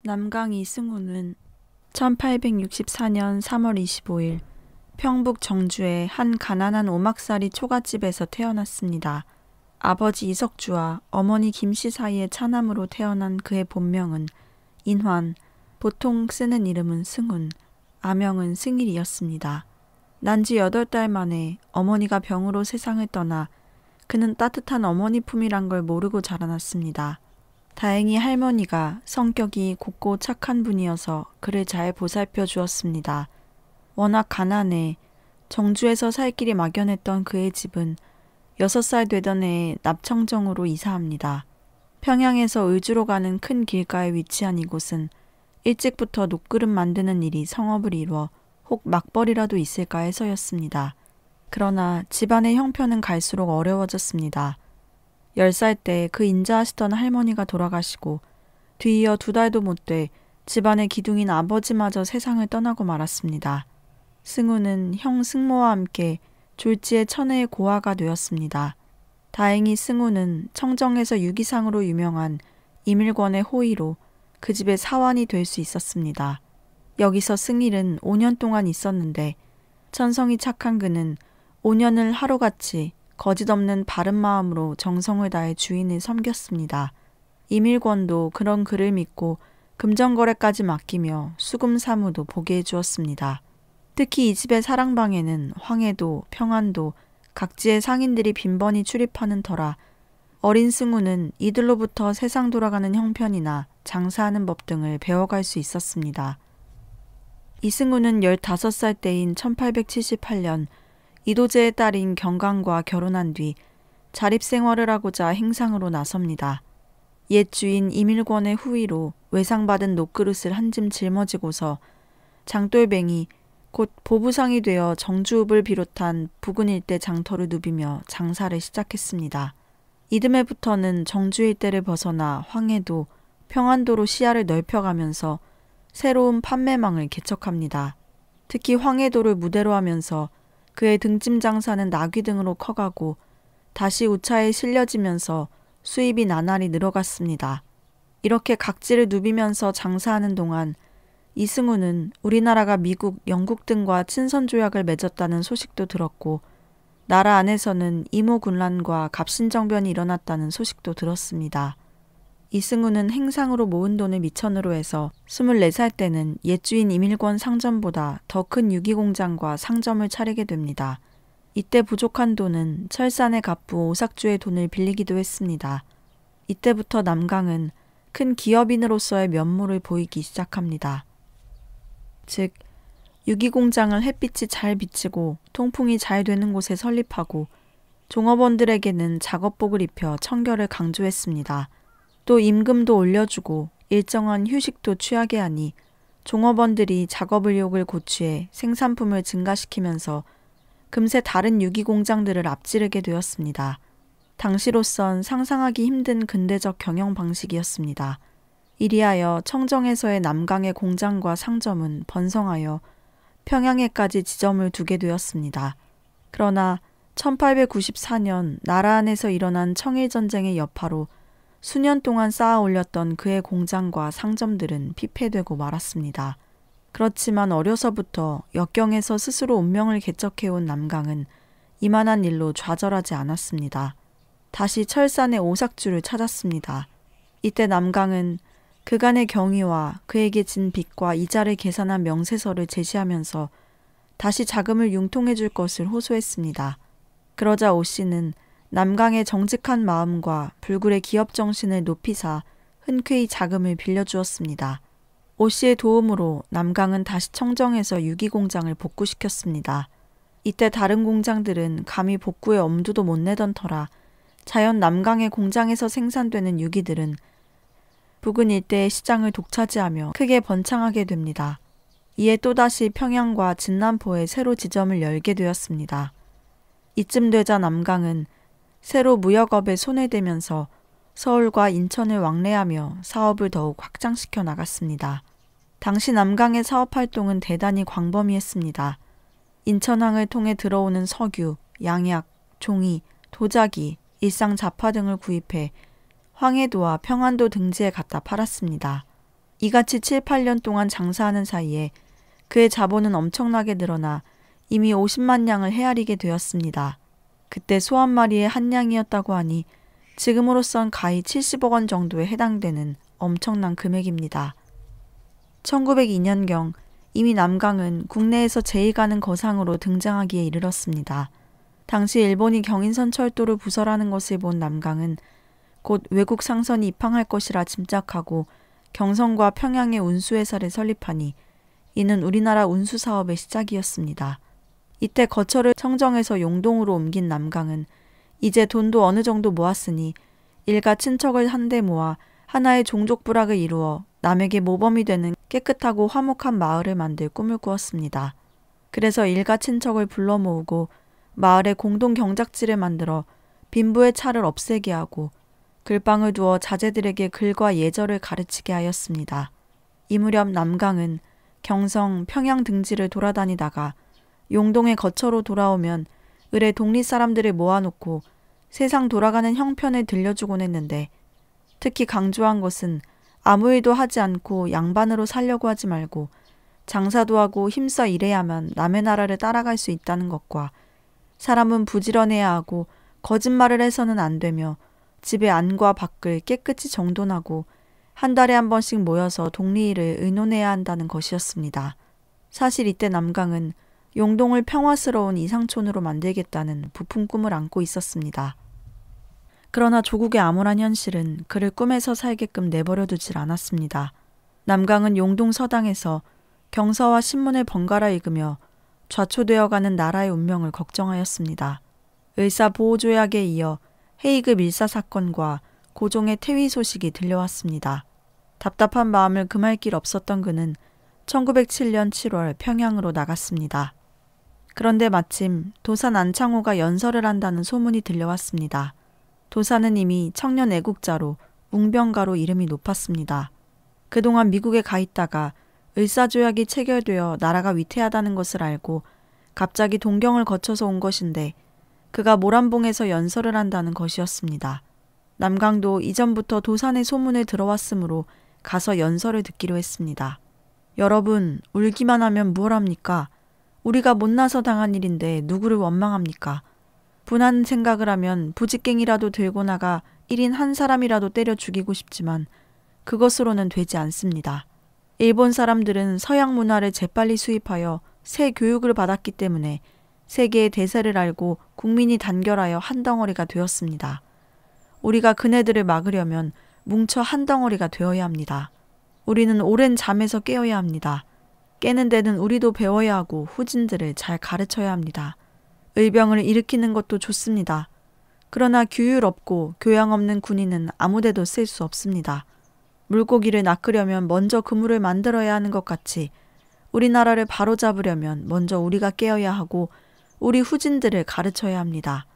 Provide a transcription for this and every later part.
남강 이승우는 1864년 3월 25일 평북 정주의 한 가난한 오막살이 초가집에서 태어났습니다. 아버지 이석주와 어머니 김씨 사이의 차남으로 태어난 그의 본명은 인환, 보통 쓰는 이름은 승훈, 아명은 승일이었습니다. 난 지 8달 만에 어머니가 병으로 세상을 떠나 그는 따뜻한 어머니 품이란 걸 모르고 자라났습니다. 다행히 할머니가 성격이 곱고 착한 분이어서 그를 잘 보살펴 주었습니다. 워낙 가난해 정주에서 살 길이 막연했던 그의 집은 6살 되던 해에 납청정으로 이사합니다. 평양에서 의주로 가는 큰 길가에 위치한 이곳은 일찍부터 녹그릇 만드는 일이 성업을 이루어 혹 막벌이라도 있을까 해서였습니다. 그러나 집안의 형편은 갈수록 어려워졌습니다. 10살 때 그 인자하시던 할머니가 돌아가시고 뒤이어 2달도 못 돼 집안의 기둥인 아버지마저 세상을 떠나고 말았습니다. 승우는 형 승모와 함께 졸지에 천혜의 고아가 되었습니다. 다행히 승우는 청정에서 유기상으로 유명한 임일권의 호의로 그 집의 사환이 될 수 있었습니다. 여기서 승일은 5년 동안 있었는데 천성이 착한 그는 5년을 하루같이 거짓없는 바른 마음으로 정성을 다해 주인을 섬겼습니다. 임일권도 그런 그를 믿고 금전거래까지 맡기며 수금 사무도 보게 해주었습니다. 특히 이 집의 사랑방에는 황해도, 평안도, 각지의 상인들이 빈번히 출입하는 터라 어린 승우는 이들로부터 세상 돌아가는 형편이나 장사하는 법 등을 배워갈 수 있었습니다. 이승우는 15살 때인 1878년 이도제의 딸인 경강과 결혼한 뒤 자립생활을 하고자 행상으로 나섭니다. 옛 주인 임일권의 후위로 외상받은 녹그릇을 한 짐 짊어지고서 장돌뱅이 곧 보부상이 되어 정주읍을 비롯한 부근 일대 장터를 누비며 장사를 시작했습니다. 이듬해부터는 정주 일대를 벗어나 황해도, 평안도로 시야를 넓혀가면서 새로운 판매망을 개척합니다. 특히 황해도를 무대로 하면서 그의 등짐 장사는 나귀 등으로 커가고 다시 우차에 실려지면서 수입이 나날이 늘어갔습니다. 이렇게 각지를 누비면서 장사하는 동안 이승우는 우리나라가 미국, 영국 등과 친선조약을 맺었다는 소식도 들었고 나라 안에서는 이모군란과 갑신정변이 일어났다는 소식도 들었습니다. 이승우는 행상으로 모은 돈을 미천으로 해서 24살 때는 옛주인 임일권 상점보다 더 큰 유기공장과 상점을 차리게 됩니다. 이때 부족한 돈은 철산의 갑부 오삭주의 돈을 빌리기도 했습니다. 이때부터 남강은 큰 기업인으로서의 면모를 보이기 시작합니다. 즉, 유기공장을 햇빛이 잘 비치고 통풍이 잘 되는 곳에 설립하고 종업원들에게는 작업복을 입혀 청결을 강조했습니다. 또 임금도 올려주고 일정한 휴식도 취하게 하니 종업원들이 작업 의욕을 고취해 생산품을 증가시키면서 금세 다른 유기공장들을 앞지르게 되었습니다. 당시로선 상상하기 힘든 근대적 경영 방식이었습니다. 이리하여 청정에서의 남강의 공장과 상점은 번성하여 평양에까지 지점을 두게 되었습니다. 그러나 1894년 나라 안에서 일어난 청일전쟁의 여파로 수년 동안 쌓아 올렸던 그의 공장과 상점들은 피폐되고 말았습니다. 그렇지만 어려서부터 역경에서 스스로 운명을 개척해온 남강은 이만한 일로 좌절하지 않았습니다. 다시 철산의 오삭주를 찾았습니다. 이때 남강은 그간의 경위와 그에게 진 빚과 이자를 계산한 명세서를 제시하면서 다시 자금을 융통해 줄 것을 호소했습니다. 그러자 오 씨는 남강의 정직한 마음과 불굴의 기업 정신을 높이사 흔쾌히 자금을 빌려주었습니다. 오 씨의 도움으로 남강은 다시 청정에서 유기공장을 복구시켰습니다. 이때 다른 공장들은 감히 복구에 엄두도 못 내던 터라 자연 남강의 공장에서 생산되는 유기들은 부근 일대의 시장을 독차지하며 크게 번창하게 됩니다. 이에 또다시 평양과 진남포에 새로 지점을 열게 되었습니다. 이쯤 되자 남강은 새로 무역업에 손을 대면서 서울과 인천을 왕래하며 사업을 더욱 확장시켜 나갔습니다. 당시 남강의 사업활동은 대단히 광범위했습니다. 인천항을 통해 들어오는 석유, 양약, 종이, 도자기, 일상 잡화 등을 구입해 황해도와 평안도 등지에 갖다 팔았습니다. 이같이 7, 8년 동안 장사하는 사이에 그의 자본은 엄청나게 늘어나 이미 50만 양을 헤아리게 되었습니다. 그때 소 한 마리에 한 양이었다고 하니 지금으로선 가히 70억 원 정도에 해당되는 엄청난 금액입니다. 1902년경 이미 남강은 국내에서 제일 가는 거상으로 등장하기에 이르렀습니다. 당시 일본이 경인선 철도를 부설하는 것을 본 남강은 곧 외국 상선이 입항할 것이라 짐작하고 경성과 평양에 운수회사를 설립하니 이는 우리나라 운수 사업의 시작이었습니다. 이때 거처를 청정에서 용동으로 옮긴 남강은 이제 돈도 어느 정도 모았으니 일가 친척을 한데 모아 하나의 종족부락을 이루어 남에게 모범이 되는 깨끗하고 화목한 마을을 만들 꿈을 꾸었습니다. 그래서 일가 친척을 불러 모으고 마을에 공동 경작지를 만들어 빈부의 차를 없애게 하고 글방을 두어 자제들에게 글과 예절을 가르치게 하였습니다. 이 무렵 남강은 경성, 평양 등지를 돌아다니다가 용동의 거처로 돌아오면 을에 동리 사람들을 모아놓고 세상 돌아가는 형편을 들려주곤 했는데 특히 강조한 것은 아무 일도 하지 않고 양반으로 살려고 하지 말고 장사도 하고 힘써 일해야만 남의 나라를 따라갈 수 있다는 것과 사람은 부지런해야 하고 거짓말을 해서는 안 되며 집의 안과 밖을 깨끗이 정돈하고 한 달에 한 번씩 모여서 동리일을 의논해야 한다는 것이었습니다. 사실 이때 남강은 용동을 평화스러운 이상촌으로 만들겠다는 부푼 꿈을 안고 있었습니다. 그러나 조국의 암울한 현실은 그를 꿈에서 살게끔 내버려 두질 않았습니다. 남강은 용동 서당에서 경서와 신문을 번갈아 읽으며 좌초되어가는 나라의 운명을 걱정하였습니다. 을사보호조약에 이어 헤이그 밀사 사건과 고종의 퇴위 소식이 들려왔습니다. 답답한 마음을 금할 길 없었던 그는 1907년 7월 평양으로 나갔습니다. 그런데 마침 도산 안창호가 연설을 한다는 소문이 들려왔습니다. 도산은 이미 청년 애국자로 웅병가로 이름이 높았습니다. 그동안 미국에 가 있다가 을사조약이 체결되어 나라가 위태하다는 것을 알고 갑자기 동경을 거쳐서 온 것인데 그가 모란봉에서 연설을 한다는 것이었습니다. 남강도 이전부터 도산의 소문을 들어왔으므로 가서 연설을 듣기로 했습니다. 여러분, 울기만 하면 무얼 합니까? 우리가 못나서 당한 일인데 누구를 원망합니까? 분한 생각을 하면 부직갱이라도 들고 나가 1인 한 사람이라도 때려 죽이고 싶지만 그것으로는 되지 않습니다. 일본 사람들은 서양 문화를 재빨리 수입하여 새 교육을 받았기 때문에 세계의 대세를 알고 국민이 단결하여 한 덩어리가 되었습니다. 우리가 그네들을 막으려면 뭉쳐 한 덩어리가 되어야 합니다. 우리는 오랜 잠에서 깨어야 합니다. 깨는 데는 우리도 배워야 하고 후진들을 잘 가르쳐야 합니다. 의병을 일으키는 것도 좋습니다. 그러나 규율 없고 교양 없는 군인은 아무데도 쓸 수 없습니다. 물고기를 낚으려면 먼저 그물을 만들어야 하는 것 같이 우리나라를 바로잡으려면 먼저 우리가 깨어야 하고 우리 후진들을 가르쳐야 합니다.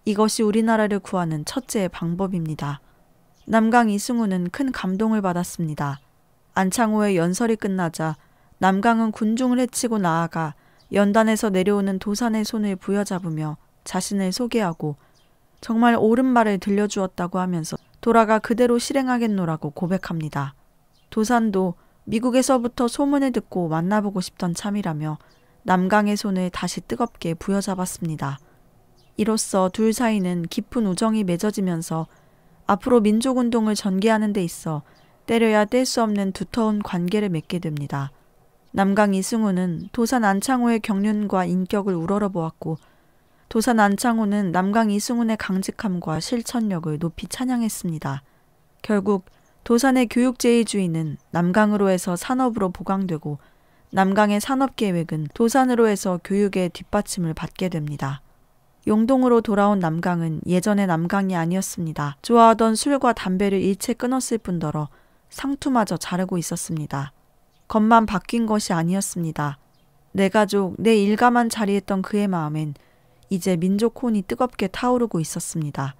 이것이 우리나라를 구하는 첫째의 방법입니다. 남강 이승우는 큰 감동을 받았습니다. 안창호의 연설이 끝나자 남강은 군중을 해치고 나아가 연단에서 내려오는 도산의 손을 부여잡으며 자신을 소개하고 정말 옳은 말을 들려주었다고 하면서 돌아가 그대로 실행하겠노라고 고백합니다. 도산도 미국에서부터 소문을 듣고 만나보고 싶던 참이라며 남강의 손을 다시 뜨겁게 부여잡았습니다. 이로써 둘 사이는 깊은 우정이 맺어지면서 앞으로 민족운동을 전개하는 데 있어 때려야 뗄 수 없는 두터운 관계를 맺게 됩니다. 남강 이승우는 도산 안창호의 경륜과 인격을 우러러보았고 도산 안창호는 남강 이승훈의 강직함과 실천력을 높이 찬양했습니다. 결국 도산의 교육제의주의는 남강으로 해서 산업으로 보강되고 남강의 산업계획은 도산으로 해서 교육의 뒷받침을 받게 됩니다. 용동으로 돌아온 남강은 예전의 남강이 아니었습니다. 좋아하던 술과 담배를 일체 끊었을 뿐더러 상투마저 자르고 있었습니다. 겉만 바뀐 것이 아니었습니다. 내 가족, 내 일가만 자리했던 그의 마음엔 이제 민족 혼이 뜨겁게 타오르고 있었습니다.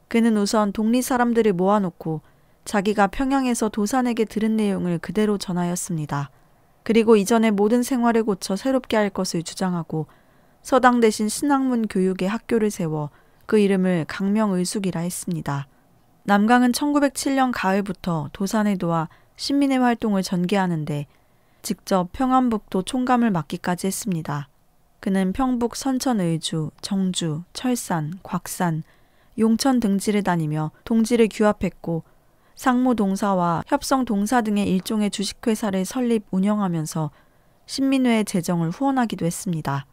그는 우선 독리 사람들을 모아놓고 자기가 평양에서 도산에게 들은 내용을 그대로 전하였습니다. 그리고 이전의 모든 생활을 고쳐 새롭게 할 것을 주장하고 서당 대신 신학문 교육의 학교를 세워 그 이름을 강명의숙이라 했습니다. 남강은 1907년 가을부터 도산에 도와 신민의 활동을 전개하는데 직접 평안북도 총감을 맡기까지 했습니다. 그는 평북 선천의주, 정주, 철산, 곽산, 용천 등지를 다니며 동지를 규합했고 상무동사와 협성동사 등의 일종의 주식회사를 설립 운영하면서 신민회의 재정을 후원하기도 했습니다.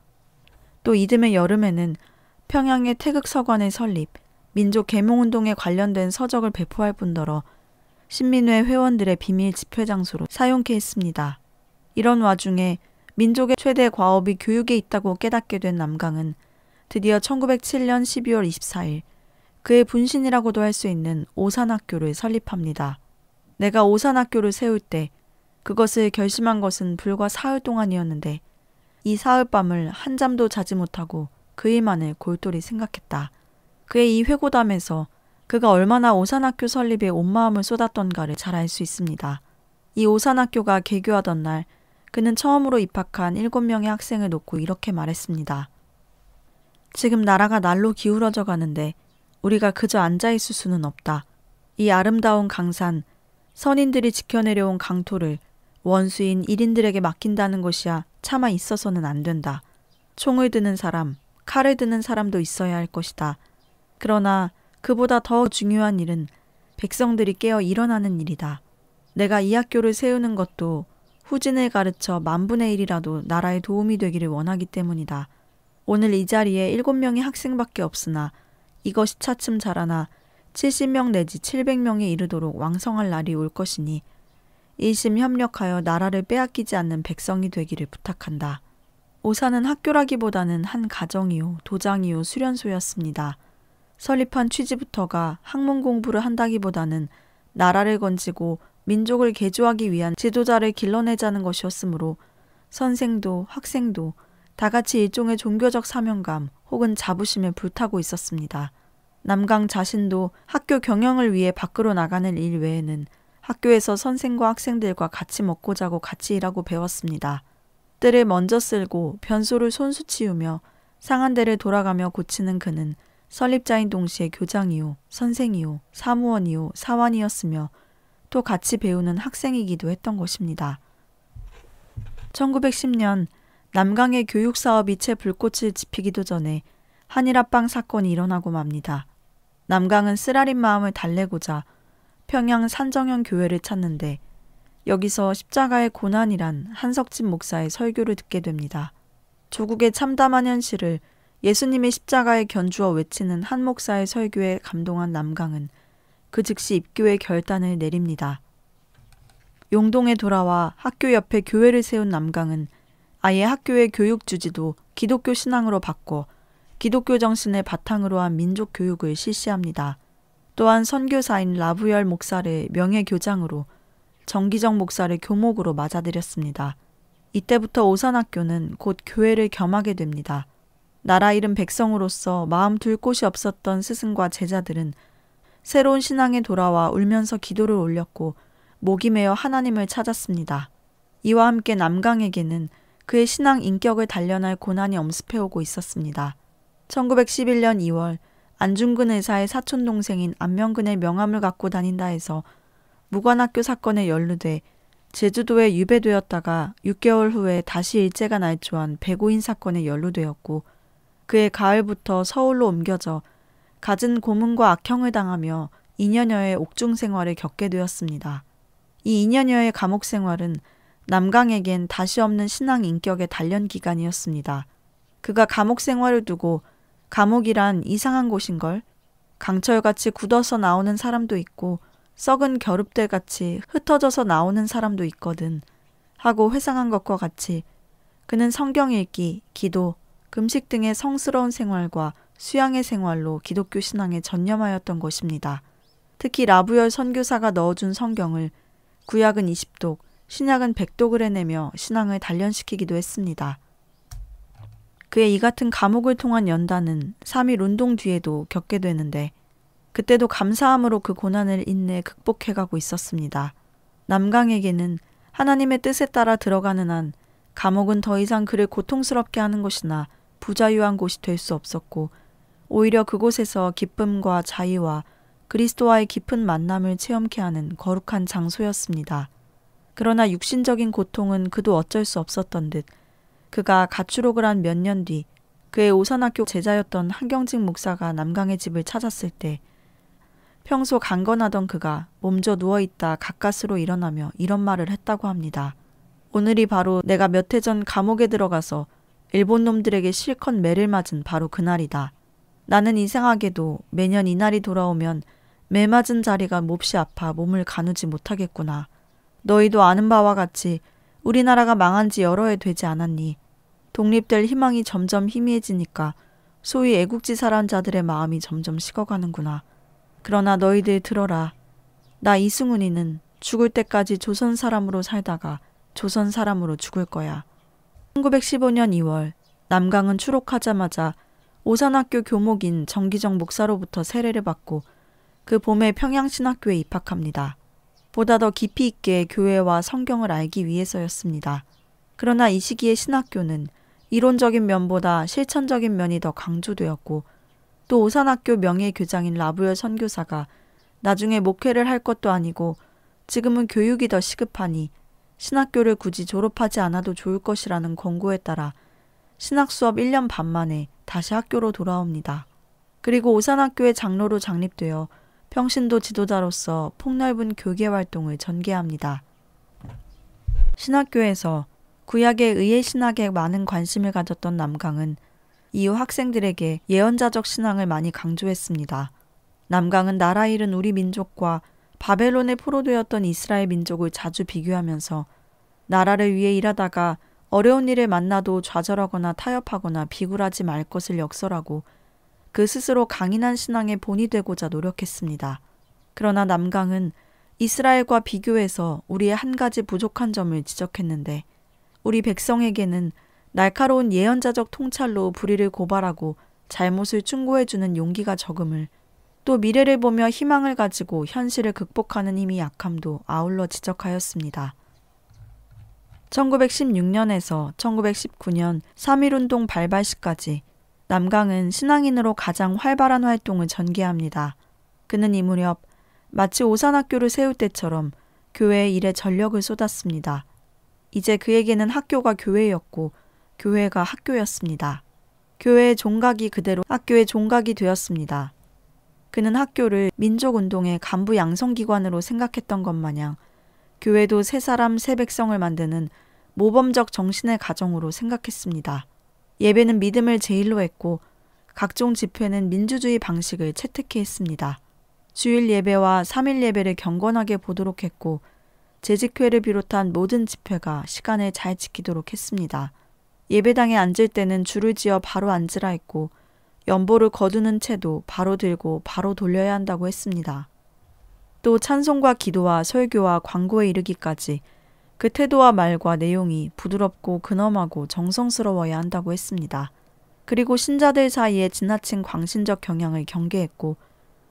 또 이듬해 여름에는 평양의 태극서관을 설립, 민족 계몽운동에 관련된 서적을 배포할 뿐더러 신민회 회원들의 비밀 집회 장소로 사용케 했습니다. 이런 와중에 민족의 최대 과업이 교육에 있다고 깨닫게 된 남강은 드디어 1907년 12월 24일 그의 분신이라고도 할 수 있는 오산학교를 설립합니다. 내가 오산학교를 세울 때 그것을 결심한 것은 불과 사흘 동안이었는데 이 사흘밤을 한잠도 자지 못하고 그 일만을 골똘히 생각했다. 그의 이 회고담에서 그가 얼마나 오산학교 설립에 온 마음을 쏟았던가를 잘 알 수 있습니다. 이 오산학교가 개교하던 날 그는 처음으로 입학한 7명의 학생을 놓고 이렇게 말했습니다. 지금 나라가 날로 기울어져 가는데 우리가 그저 앉아있을 수는 없다. 이 아름다운 강산, 선인들이 지켜내려온 강토를 원수인 1인들에게 맡긴다는 것이야 차마 있어서는 안 된다. 총을 드는 사람, 칼을 드는 사람도 있어야 할 것이다. 그러나 그보다 더 중요한 일은 백성들이 깨어 일어나는 일이다. 내가 이 학교를 세우는 것도 후진을 가르쳐 10,000,000이라도 나라에 도움이 되기를 원하기 때문이다. 오늘 이 자리에 7명의 학생밖에 없으나 이것이 차츰 자라나 70명 내지 700명에 이르도록 왕성할 날이 올 것이니 일심협력하여 나라를 빼앗기지 않는 백성이 되기를 부탁한다. 오산은 학교라기보다는 한 가정이요, 도장이요, 수련소였습니다. 설립한 취지부터가 학문 공부를 한다기보다는 나라를 건지고 민족을 개조하기 위한 지도자를 길러내자는 것이었으므로 선생도 학생도 다 같이 일종의 종교적 사명감 혹은 자부심에 불타고 있었습니다. 남강 자신도 학교 경영을 위해 밖으로 나가는 일 외에는 학교에서 선생과 학생들과 같이 먹고 자고 같이 일하고 배웠습니다. 뜰을 먼저 쓸고 변소를 손수 치우며 상한 데를 돌아가며 고치는 그는 설립자인 동시에 교장이요, 선생이요, 사무원이요, 사환이었으며 또 같이 배우는 학생이기도 했던 것입니다. 1910년 남강의 교육사업이 채 불꽃을 지피기도 전에 한일합방 사건이 일어나고 맙니다. 남강은 쓰라린 마음을 달래고자 평양 산정현 교회를 찾는데 여기서 십자가의 고난이란 한석진 목사의 설교를 듣게 됩니다. 조국의 참담한 현실을 예수님의 십자가에 견주어 외치는 한 목사의 설교에 감동한 남강은 그 즉시 입교의 결단을 내립니다. 용동에 돌아와 학교 옆에 교회를 세운 남강은 아예 학교의 교육 주지도 기독교 신앙으로 바꿔 기독교 정신을 바탕으로 한 민족 교육을 실시합니다. 또한 선교사인 라부열 목사를 명예교장으로 정기정 목사를 교목으로 맞아들였습니다. 이때부터 오산학교는 곧 교회를 겸하게 됩니다. 나라 잃은 백성으로서 마음 둘 곳이 없었던 스승과 제자들은 새로운 신앙에 돌아와 울면서 기도를 올렸고 목이 메어 하나님을 찾았습니다. 이와 함께 남강에게는 그의 신앙 인격을 단련할 고난이 엄습해오고 있었습니다. 1911년 2월 안중근 의사의 사촌동생인 안명근의 명함을 갖고 다닌다 해서 무관학교 사건에 연루돼 제주도에 유배되었다가 6개월 후에 다시 일제가 날조한 배고인 사건에 연루되었고 그해 가을부터 서울로 옮겨져 갖은 고문과 악형을 당하며 2년여의 옥중 생활을 겪게 되었습니다. 이 2년여의 감옥 생활은 남강에겐 다시 없는 신앙 인격의 단련 기간이었습니다. 그가 감옥 생활을 두고 감옥이란 이상한 곳인걸? 강철같이 굳어서 나오는 사람도 있고 썩은 겨룹들같이 흩어져서 나오는 사람도 있거든 하고 회상한 것과 같이 그는 성경 읽기, 기도, 금식 등의 성스러운 생활과 수양의 생활로 기독교 신앙에 전념하였던 것입니다. 특히 라부열 선교사가 넣어준 성경을 구약은 20독, 신약은 100독을 해내며 신앙을 단련시키기도 했습니다. 그의 이 같은 감옥을 통한 연단은 3.1 운동 뒤에도 겪게 되는데 그때도 감사함으로 그 고난을 인내 극복해가고 있었습니다. 남강에게는 하나님의 뜻에 따라 들어가는 한 감옥은 더 이상 그를 고통스럽게 하는 곳이나 부자유한 곳이 될 수 없었고 오히려 그곳에서 기쁨과 자유와 그리스도와의 깊은 만남을 체험케 하는 거룩한 장소였습니다. 그러나 육신적인 고통은 그도 어쩔 수 없었던 듯 그가 가출옥을 한 몇 년 뒤 그의 오산학교 제자였던 한경직 목사가 남강의 집을 찾았을 때 평소 강건하던 그가 몸져 누워있다 가까스로 일어나며 이런 말을 했다고 합니다. 오늘이 바로 내가 몇 해 전 감옥에 들어가서 일본 놈들에게 실컷 매를 맞은 바로 그날이다. 나는 이상하게도 매년 이날이 돌아오면 매 맞은 자리가 몹시 아파 몸을 가누지 못하겠구나. 너희도 아는 바와 같이 우리나라가 망한 지 여러 해 되지 않았니? 독립될 희망이 점점 희미해지니까 소위 애국지 사람자들의 마음이 점점 식어가는구나. 그러나 너희들 들어라. 나 이승훈이는 죽을 때까지 조선 사람으로 살다가 조선 사람으로 죽을 거야. 1915년 2월 남강은 출옥하자마자 오산학교 교목인 정기정 목사로부터 세례를 받고 그 봄에 평양신학교에 입학합니다. 보다 더 깊이 있게 교회와 성경을 알기 위해서였습니다. 그러나 이 시기의 신학교는 이론적인 면보다 실천적인 면이 더 강조되었고 또 오산학교 명예교장인 라부열 선교사가 나중에 목회를 할 것도 아니고 지금은 교육이 더 시급하니 신학교를 굳이 졸업하지 않아도 좋을 것이라는 권고에 따라 신학 수업 1년 반 만에 다시 학교로 돌아옵니다. 그리고 오산학교의 장로로 장립되어 평신도 지도자로서 폭넓은 교계 활동을 전개합니다. 신학교에서 구약에 의해 신학에 많은 관심을 가졌던 남강은 이후 학생들에게 예언자적 신앙을 많이 강조했습니다. 남강은 나라 잃은 우리 민족과 바벨론에 포로되었던 이스라엘 민족을 자주 비교하면서 나라를 위해 일하다가 어려운 일을 만나도 좌절하거나 타협하거나 비굴하지 말 것을 역설하고 그 스스로 강인한 신앙의 본이 되고자 노력했습니다. 그러나 남강은 이스라엘과 비교해서 우리의 한 가지 부족한 점을 지적했는데 우리 백성에게는 날카로운 예언자적 통찰로 불의를 고발하고 잘못을 충고해주는 용기가 적음을 또 미래를 보며 희망을 가지고 현실을 극복하는 힘이 약함도 아울러 지적하였습니다. 1916년에서 1919년 3.1운동 발발 시까지 남강은 신앙인으로 가장 활발한 활동을 전개합니다. 그는 이 무렵 마치 오산학교를 세울 때처럼 교회의 일에 전력을 쏟았습니다. 이제 그에게는 학교가 교회였고 교회가 학교였습니다. 교회의 종각이 그대로 학교의 종각이 되었습니다. 그는 학교를 민족운동의 간부 양성기관으로 생각했던 것 마냥 교회도 새 사람 새 백성을 만드는 모범적 정신의 가정으로 생각했습니다. 예배는 믿음을 제일로 했고 각종 집회는 민주주의 방식을 채택해 했습니다. 주일 예배와 3일 예배를 경건하게 보도록 했고 재직회를 비롯한 모든 집회가 시간을 잘 지키도록 했습니다. 예배당에 앉을 때는 줄을 지어 바로 앉으라 했고 연보를 거두는 채도 바로 들고 바로 돌려야 한다고 했습니다. 또 찬송과 기도와 설교와 광고에 이르기까지 그 태도와 말과 내용이 부드럽고 근엄하고 정성스러워야 한다고 했습니다. 그리고 신자들 사이에 지나친 광신적 경향을 경계했고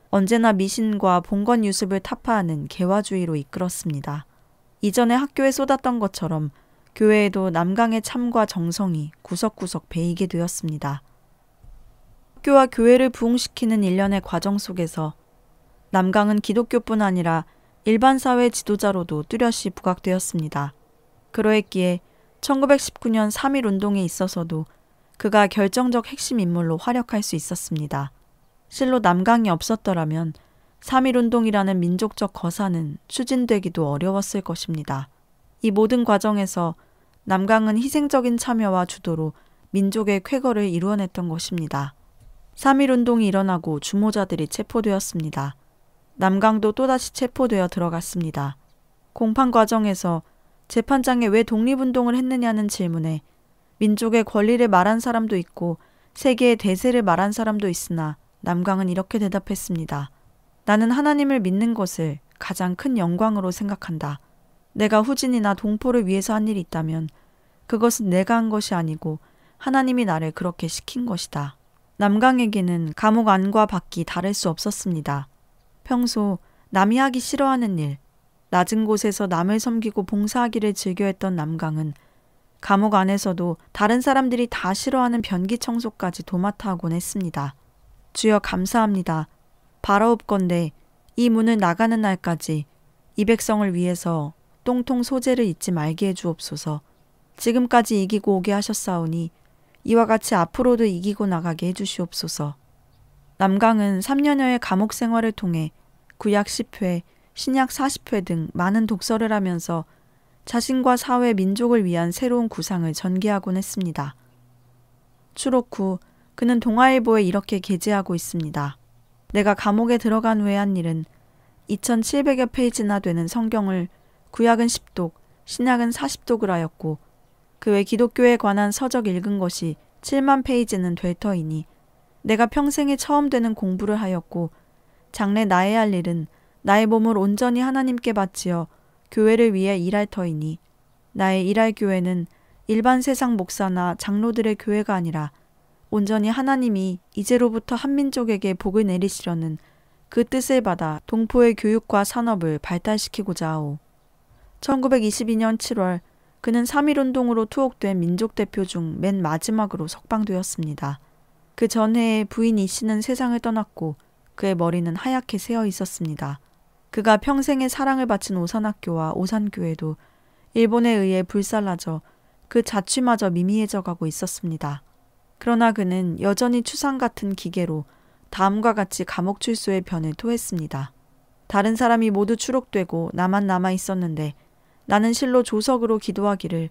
언제나 미신과 봉건 유습을 타파하는 개화주의로 이끌었습니다. 이전에 학교에 쏟았던 것처럼 교회에도 남강의 참과 정성이 구석구석 배이게 되었습니다. 학교와 교회를 부흥시키는 일련의 과정 속에서 남강은 기독교뿐 아니라 일반 사회 지도자로도 뚜렷이 부각되었습니다. 그러했기에 1919년 3.1운동에 있어서도 그가 결정적 핵심 인물로 활약할 수 있었습니다. 실로 남강이 없었더라면 3.1운동이라는 민족적 거사는 추진되기도 어려웠을 것입니다. 이 모든 과정에서 남강은 희생적인 참여와 주도로 민족의 쾌거를 이루어냈던 것입니다. 3.1운동이 일어나고 주모자들이 체포되었습니다. 남강도 또다시 체포되어 들어갔습니다. 공판 과정에서 재판장에 왜 독립운동을 했느냐는 질문에 민족의 권리를 말한 사람도 있고 세계의 대세를 말한 사람도 있으나 남강은 이렇게 대답했습니다. 나는 하나님을 믿는 것을 가장 큰 영광으로 생각한다. 내가 후진이나 동포를 위해서 한 일이 있다면 그것은 내가 한 것이 아니고 하나님이 나를 그렇게 시킨 것이다. 남강에게는 감옥 안과 밖이 다를 수 없었습니다. 평소 남이 하기 싫어하는 일, 낮은 곳에서 남을 섬기고 봉사하기를 즐겨했던 남강은 감옥 안에서도 다른 사람들이 다 싫어하는 변기 청소까지 도맡아 하곤 했습니다. 주여 감사합니다. 바라옵건대 이 문을 나가는 날까지 이 백성을 위해서 똥통 소재를 잊지 말게 해주옵소서. 지금까지 이기고 오게 하셨사오니 이와 같이 앞으로도 이기고 나가게 해주시옵소서. 남강은 3년여의 감옥 생활을 통해 구약 10회, 신약 40회 등 많은 독서를 하면서 자신과 사회, 민족을 위한 새로운 구상을 전개하곤 했습니다. 추록 후 그는 동아일보에 이렇게 게재하고 있습니다. 내가 감옥에 들어간 후에 한 일은 2700여 페이지나 되는 성경을 구약은 10독, 신약은 40독을 하였고 그 외 기독교에 관한 서적 읽은 것이 7만 페이지는 될 터이니 내가 평생에 처음 되는 공부를 하였고 장래 나의 할 일은 나의 몸을 온전히 하나님께 바치어 교회를 위해 일할 터이니 나의 일할 교회는 일반 세상 목사나 장로들의 교회가 아니라 온전히 하나님이 이제로부터 한민족에게 복을 내리시려는 그 뜻을 받아 동포의 교육과 산업을 발달시키고자 하오. 1922년 7월 그는 3.1운동으로 투옥된 민족대표 중 맨 마지막으로 석방되었습니다. 그 전해에 부인 이 씨는 세상을 떠났고 그의 머리는 하얗게 새어 있었습니다. 그가 평생의 사랑을 바친 오산학교와 오산교회도 일본에 의해 불살라져 그 자취마저 미미해져 가고 있었습니다. 그러나 그는 여전히 추상 같은 기계로 다음과 같이 감옥 출소의 변을 토했습니다. 다른 사람이 모두 추록되고 나만 남아 있었는데 나는 실로 조석으로 기도하기를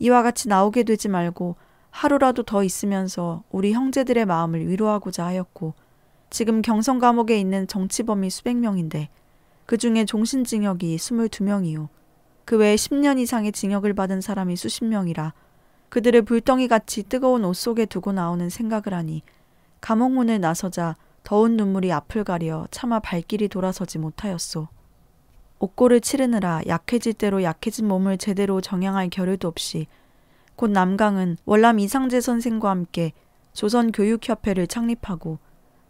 이와 같이 나오게 되지 말고 하루라도 더 있으면서 우리 형제들의 마음을 위로하고자 하였고 지금 경성 감옥에 있는 정치범이 수백 명인데 그 중에 종신징역이 22명이요. 그 외에 10년 이상의 징역을 받은 사람이 수십 명이라 그들을 불덩이같이 뜨거운 옷 속에 두고 나오는 생각을 하니 감옥문을 나서자 더운 눈물이 앞을 가려 차마 발길이 돌아서지 못하였소. 옥고를 치르느라 약해질 대로 약해진 몸을 제대로 정양할 겨를도 없이 곧 남강은 월남 이상재 선생과 함께 조선교육협회를 창립하고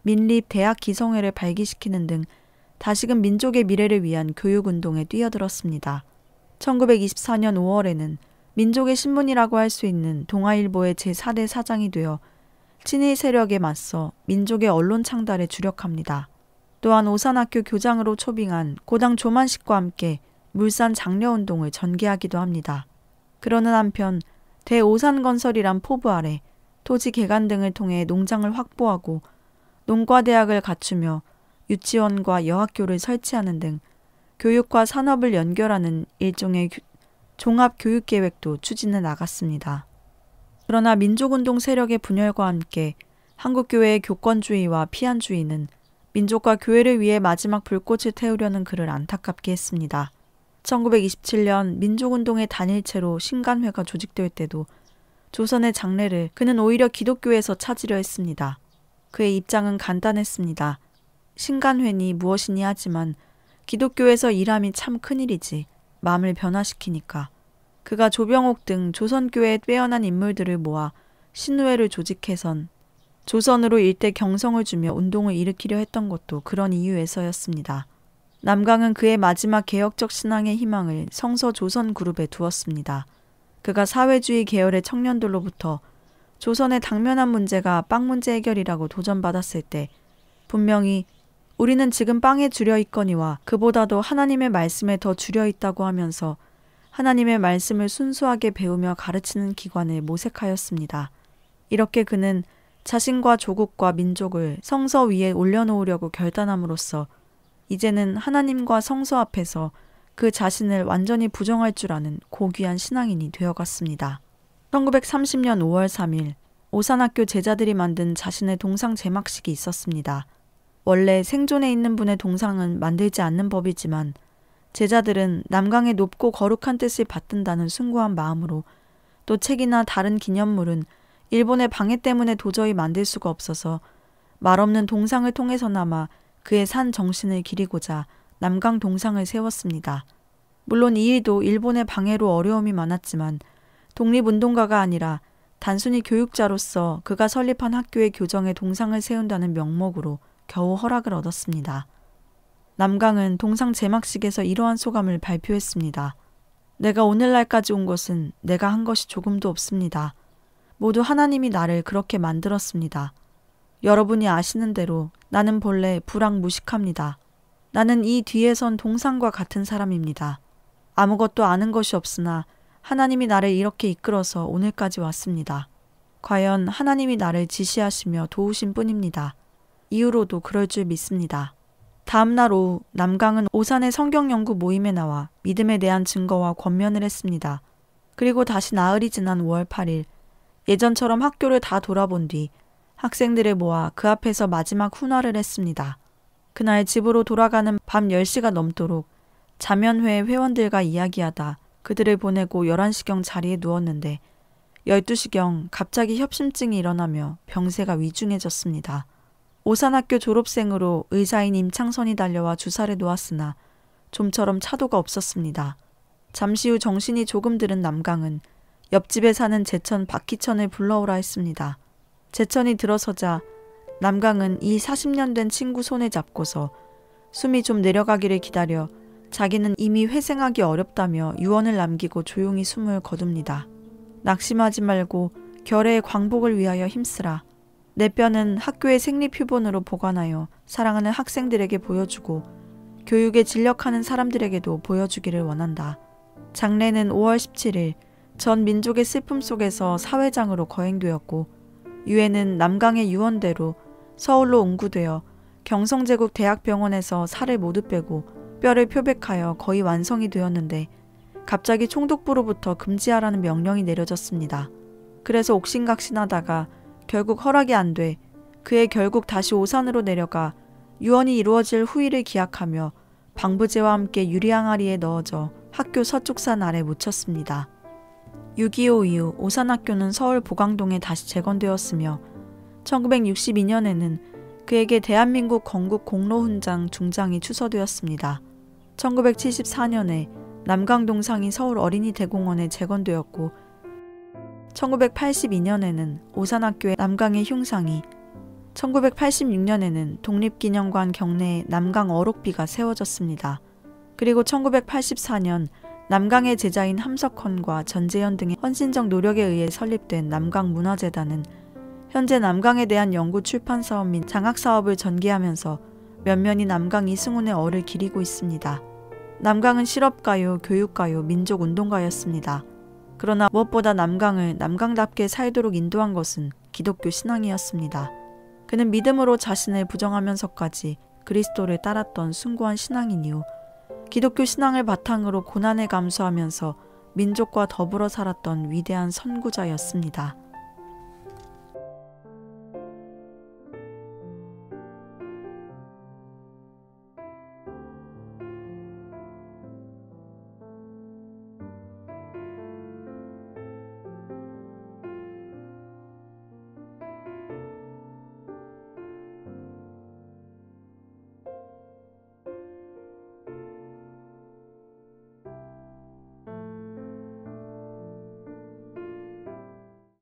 민립 대학 기성회를 발기시키는 등 다시금 민족의 미래를 위한 교육운동에 뛰어들었습니다. 1924년 5월에는 민족의 신문이라고 할 수 있는 동아일보의 제4대 사장이 되어 친일 세력에 맞서 민족의 언론 창달에 주력합니다. 또한 오산학교 교장으로 초빙한 고당 조만식과 함께 물산 장려운동을 전개하기도 합니다. 그러는 한편 대오산건설이란 포부 아래 토지 개간 등을 통해 농장을 확보하고 농과대학을 갖추며 유치원과 여학교를 설치하는 등 교육과 산업을 연결하는 일종의 종합교육계획도 추진해 나갔습니다. 그러나 민족운동 세력의 분열과 함께 한국교회의 교권주의와 피한주의는 민족과 교회를 위해 마지막 불꽃을 태우려는 그를 안타깝게 했습니다. 1927년 민족운동의 단일체로 신간회가 조직될 때도 조선의 장래를 그는 오히려 기독교에서 찾으려 했습니다. 그의 입장은 간단했습니다. 신간회니 무엇이니 하지만 기독교에서 일함이 참 큰일이지 마음을 변화시키니까. 그가 조병옥 등 조선교회의 빼어난 인물들을 모아 신우회를 조직해선 조선으로 일대 경성을 주며 운동을 일으키려 했던 것도 그런 이유에서였습니다. 남강은 그의 마지막 개혁적 신앙의 희망을 성서 조선 그룹에 두었습니다. 그가 사회주의 계열의 청년들로부터 조선의 당면한 문제가 빵 문제 해결이라고 도전받았을 때 분명히 우리는 지금 빵에 주려 있거니와 그보다도 하나님의 말씀에 더 주려 있다고 하면서 하나님의 말씀을 순수하게 배우며 가르치는 기관을 모색하였습니다. 이렇게 그는 자신과 조국과 민족을 성서 위에 올려놓으려고 결단함으로써 이제는 하나님과 성서 앞에서 그 자신을 완전히 부정할 줄 아는 고귀한 신앙인이 되어갔습니다. 1930년 5월 3일 오산학교 제자들이 만든 자신의 동상 제막식이 있었습니다. 원래 생존에 있는 분의 동상은 만들지 않는 법이지만 제자들은 남강의 높고 거룩한 뜻을 받든다는 숭고한 마음으로 또 책이나 다른 기념물은 일본의 방해 때문에 도저히 만들 수가 없어서 말없는 동상을 통해서나마 그의 산 정신을 기리고자 남강 동상을 세웠습니다. 물론 이 일도 일본의 방해로 어려움이 많았지만 독립운동가가 아니라 단순히 교육자로서 그가 설립한 학교의 교정에 동상을 세운다는 명목으로 겨우 허락을 얻었습니다. 남강은 동상 제막식에서 이러한 소감을 발표했습니다. 내가 오늘날까지 온 것은 내가 한 것이 조금도 없습니다. 모두 하나님이 나를 그렇게 만들었습니다. 여러분이 아시는 대로 나는 본래 불황무식합니다. 나는 이 뒤에 선 동상과 같은 사람입니다. 아무것도 아는 것이 없으나 하나님이 나를 이렇게 이끌어서 오늘까지 왔습니다. 과연 하나님이 나를 지시하시며 도우신 뿐입니다. 이후로도 그럴 줄 믿습니다. 다음 날 오후 남강은 오산의 성경연구 모임에 나와 믿음에 대한 증거와 권면을 했습니다. 그리고 다시 나흘이 지난 5월 8일 예전처럼 학교를 다 돌아본 뒤 학생들을 모아 그 앞에서 마지막 훈화를 했습니다. 그날 집으로 돌아가는 밤 10시가 넘도록 자면회 회원들과 이야기하다 그들을 보내고 11시경 자리에 누웠는데 12시경 갑자기 협심증이 일어나며 병세가 위중해졌습니다. 오산학교 졸업생으로 의사인 임창선이 달려와 주사를 놓았으나 좀처럼 차도가 없었습니다. 잠시 후 정신이 조금 들은 남강은 옆집에 사는 제천 박희천을 불러오라 했습니다. 제천이 들어서자 남강은 이 40년 된 친구 손을 잡고서 숨이 좀 내려가기를 기다려 자기는 이미 회생하기 어렵다며 유언을 남기고 조용히 숨을 거둡니다. 낙심하지 말고 결의의 광복을 위하여 힘쓰라. 내 뼈는 학교의 생리표본으로 보관하여 사랑하는 학생들에게 보여주고 교육에 진력하는 사람들에게도 보여주기를 원한다. 장례는 5월 17일 전 민족의 슬픔 속에서 사회장으로 거행되었고 유해는 남강의 유언대로 서울로 옹구되어 경성제국 대학병원에서 살을 모두 빼고 뼈를 표백하여 거의 완성이 되었는데 갑자기 총독부로부터 금지하라는 명령이 내려졌습니다. 그래서 옥신각신하다가 결국 허락이 안 돼 그의 결국 다시 오산으로 내려가 유언이 이루어질 후일을 기약하며 방부제와 함께 유리항아리에 넣어져 학교 서쪽산 아래 묻혔습니다. 6.25 이후 오산학교는 서울 보강동에 다시 재건되었으며 1962년에는 그에게 대한민국 건국 공로훈장 중장이 추서되었습니다. 1974년에 남강동상이 서울 어린이대공원에 재건되었고 1982년에는 오산학교의 남강의 흉상이 1986년에는 독립기념관 경내에 남강 어록비가 세워졌습니다. 그리고 1984년 남강의 제자인 함석헌과 전재현 등의 헌신적 노력에 의해 설립된 남강문화재단은 현재 남강에 대한 연구 출판 사업 및 장학 사업을 전개하면서 면면이 남강 이승훈의 얼을 기리고 있습니다. 남강은 실업가요, 교육가요, 민족운동가였습니다. 그러나 무엇보다 남강을 남강답게 살도록 인도한 것은 기독교 신앙이었습니다. 그는 믿음으로 자신을 부정하면서까지 그리스도를 따랐던 숭고한 신앙인이요. 기독교 신앙을 바탕으로 고난을 감수하면서 민족과 더불어 살았던 위대한 선구자였습니다.